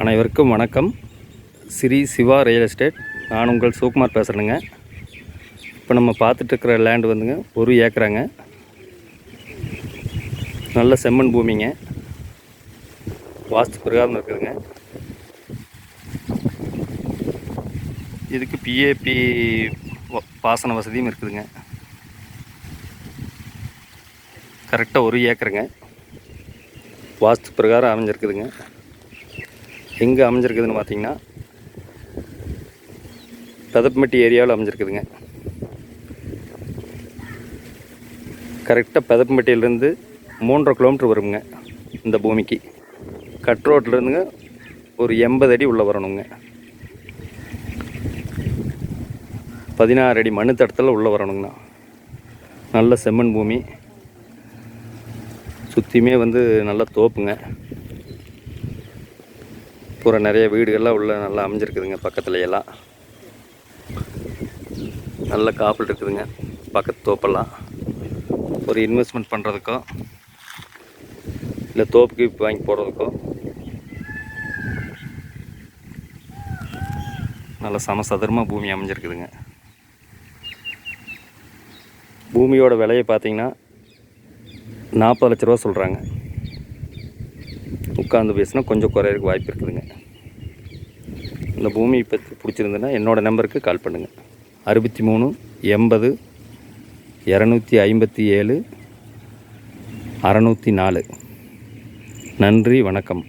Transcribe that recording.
அனைவருக்கும் வணக்கம். Sri Siva real estate. நான் உங்கள் சிவகுமார் பேசுகிறேங்க. இப்போ நம்ம பார்த்துட்ருக்கிற லேண்டு வந்துங்க 1 ஏக்கராங்க. நல்ல செம்மண் பூமிங்க. வாஸ்து பிரகாரம் இருக்குதுங்க. இதுக்கு பிஏபி பாசன வசதியும் இருக்குதுங்க. கரெக்டாக 1 ஏக்கருங்க. வாஸ்து பிரகாரம் அமைஞ்சிருக்குதுங்க. எங்கே அமைஞ்சிருக்குதுன்னு பார்த்தீங்கன்னா பெதப்பட்டி ஏரியாவில் அமைஞ்சிருக்குதுங்க. கரெக்டாக பெதப்பட்டியிலேருந்து 3.5 கிலோமீட்டர் வருங்க இந்த பூமிக்கு. கட் ரோட்லேருந்துங்க ஒரு 80 அடி உள்ளே வரணுங்க. 16 அடி மண்ணு தடத்தில் உள்ளே வரணுங்கண்ணா. நல்ல செம்மண் பூமி. சுற்றியுமே நல்ல தோப்புங்க. பூரா நிறைய வீடுகள்லாம் உள்ள நல்லா அமைஞ்சிருக்குதுங்க. பக்கத்துலையெல்லாம் நல்ல காப்பில் இருக்குதுங்க. பக்கத்து தோப்பெல்லாம் ஒரு இன்வெஸ்ட்மெண்ட் பண்ணுறதுக்கோ இல்லை தோப்புக்கு இப்போ வாங்கி போடுறதுக்கோ நல்ல சமசதுரமாக பூமி அமைஞ்சிருக்குதுங்க. பூமியோட விலையை பார்த்தீங்கன்னா 40 லட்ச ரூபா சொல்கிறாங்க. உட்காந்து பேசினா கொஞ்சம் குறையிறதுக்கு வாய்ப்பு இருக்குதுங்க. இந்த பூமி பற்றி பிடிச்சிருந்துன்னா என்னோடய நம்பருக்கு கால் பண்ணுங்கள். 63 80 257 604. நன்றி, வணக்கம்.